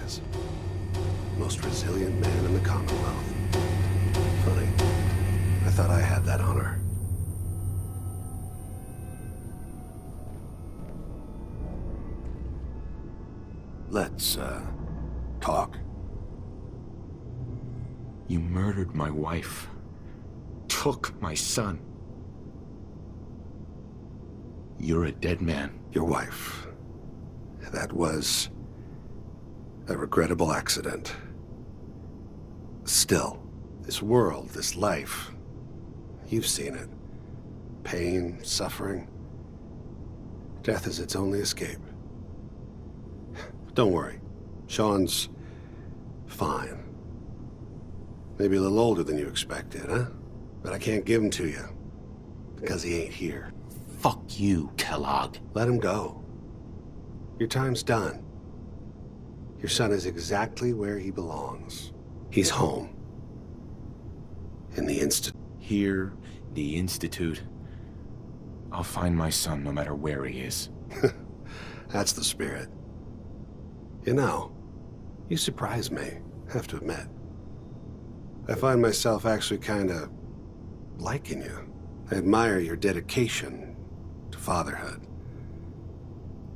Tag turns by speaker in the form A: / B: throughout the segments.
A: is. Most resilient man in the Commonwealth. Funny. I thought I had that honor. Let's, talk.
B: You murdered my wife. Took my son. You're a dead man.
A: Your wife. That was a regrettable accident. Still, this world, this life, you've seen it. Pain, suffering. Death is its only escape. Don't worry. Sean's fine. Maybe a little older than you expected, huh? But I can't give him to you, because he ain't here.
B: Fuck you, Kellogg.
A: Let him go. Your time's done. Your son is exactly where he belongs. He's home. In the Institute.
B: Here, the Institute. I'll find my son no matter where he is.
A: That's the spirit. You know, you surprise me, have to admit. I find myself actually kinda liking you. I admire your dedication to fatherhood,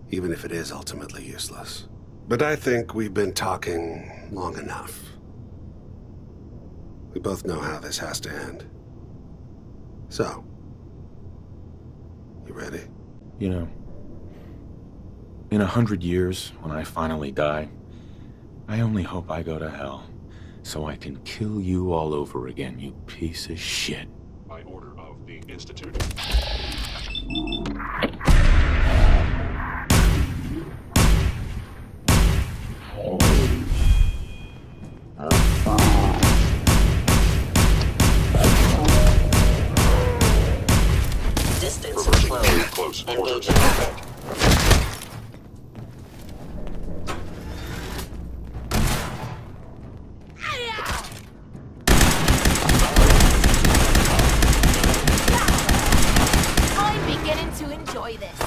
A: even if it is ultimately useless. But I think we've been talking long enough. We both know how this has to end. So, you ready?
B: You know, in 100 years, when I finally die, I only hope I go to hell, so I can kill you all over again, you piece of shit.
C: By order of the Institute.
D: Distance
C: Reversing
D: closed.
C: close quarters
D: Engaging.
C: combat.
E: I'm beginning to enjoy this.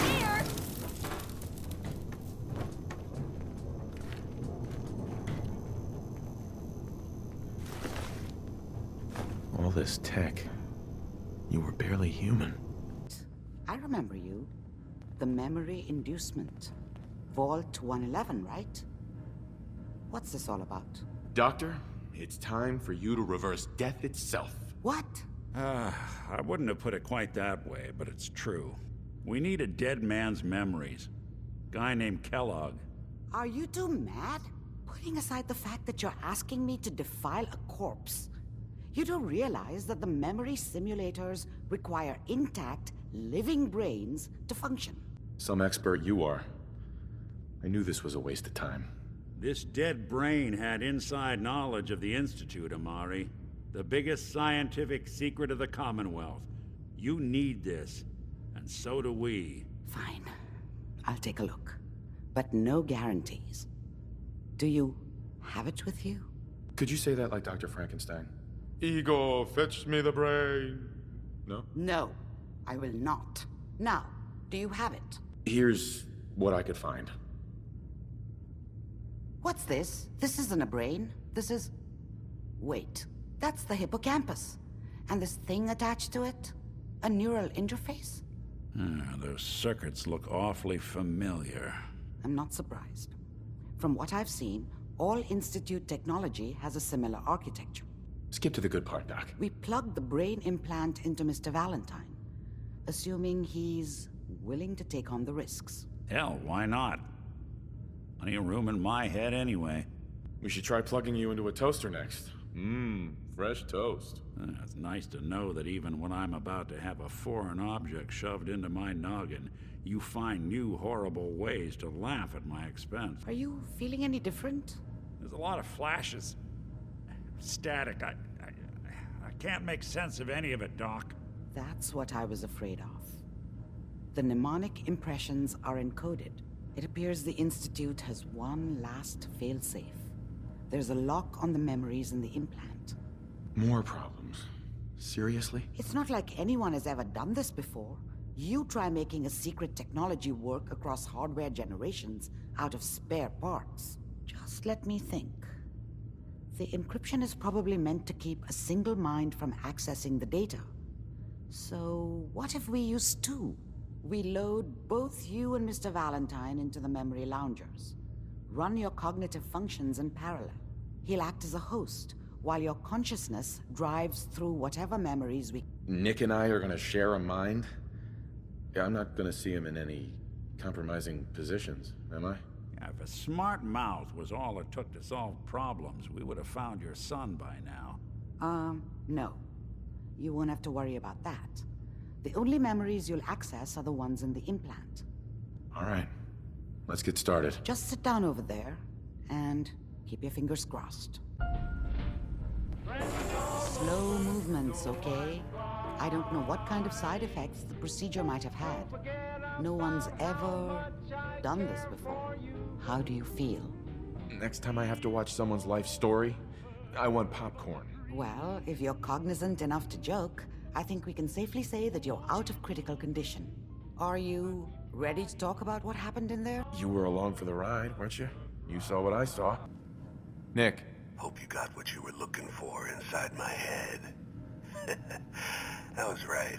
E: Here.
B: All this tech. You were barely human.
F: I remember you. The memory inducement. Vault 111, right? What's this all about?
B: Doctor, it's time for you to reverse death itself.
F: What?
G: I wouldn't have put it quite that way, but it's true. We need a dead man's memories. Guy named Kellogg.
F: Are you two mad? Putting aside the fact that you're asking me to defile a corpse, you don't realize that the memory simulators require intact, living brains to function.
B: Some expert you are. I knew this was a waste of time.
G: This dead brain had inside knowledge of the Institute, Amari. The biggest scientific secret of the Commonwealth. You need this, and so do we.
F: Fine. I'll take a look. But no guarantees. Do you have it with you?
B: Could you say that like Dr. Frankenstein? Ego, fetch me the brain. No?
F: No, I will not. Now, do you have it?
B: Here's what I could find.
F: What's this? This isn't a brain. This is... Wait, that's the hippocampus. And this thing attached to it? A neural interface?
G: Those circuits look awfully familiar.
F: I'm not surprised. From what I've seen, all Institute technology has a similar architecture.
B: Skip to the good part, Doc.
F: We plugged the brain implant into Mr. Valentine, assuming he's willing to take on the risks.
G: Hell, why not? Plenty of room in my head anyway.
B: We should try plugging you into a toaster next. Fresh toast.
G: It's nice to know that even when I'm about to have a foreign object shoved into my noggin, you find new horrible ways to laugh at my expense.
F: Are you feeling any different?
G: There's a lot of flashes. Static. I can't make sense of any of it, Doc.
F: That's what I was afraid of. The mnemonic impressions are encoded. It appears the Institute has one last failsafe. There's a lock on the memories in the implant.
B: More problems. Seriously?
F: It's not like anyone has ever done this before. You try making a secret technology work across hardware generations out of spare parts. Just let me think. The encryption is probably meant to keep a single mind from accessing the data. So, what if we use two? We load both you and Mr. Valentine into the memory loungers. Run your cognitive functions in parallel. He'll act as a host, while your consciousness drives through whatever memories we...
B: Nick and I are gonna share a mind? Yeah, I'm not gonna see him in any compromising positions, am I?
G: Yeah, if a smart mouth was all it took to solve problems, we would have found your son by now.
F: No. You won't have to worry about that. The only memories you'll access are the ones in the implant.
B: All right, let's get started.
F: Just sit down over there, and keep your fingers crossed. Slow movements, okay? I don't know what kind of side effects the procedure might have had. No one's ever done this before. How do you feel?
B: Next time I have to watch someone's life story, I want popcorn.
F: Well, if you're cognizant enough to joke, I think we can safely say that you're out of critical condition. Are you ready to talk about what happened in there?
B: You were along for the ride, weren't you? You saw what I saw. Nick.
A: Hope you got what you were looking for inside my head. I was right.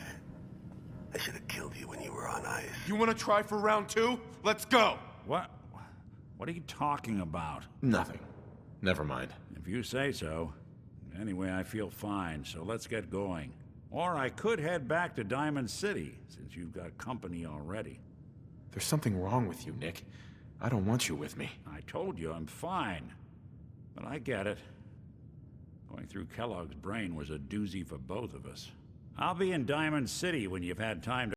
A: I should have killed you when you were on ice.
B: You want to try for round 2? Let's go!
G: What? What are you talking about?
B: Nothing. Never mind.
G: If you say so. Anyway, I feel fine, so let's get going. Or I could head back to Diamond City, since you've got company already.
B: There's something wrong with you, Nick. I don't want you with me.
G: I told you I'm fine. But I get it. Going through Kellogg's brain was a doozy for both of us. I'll be in Diamond City when you've had time to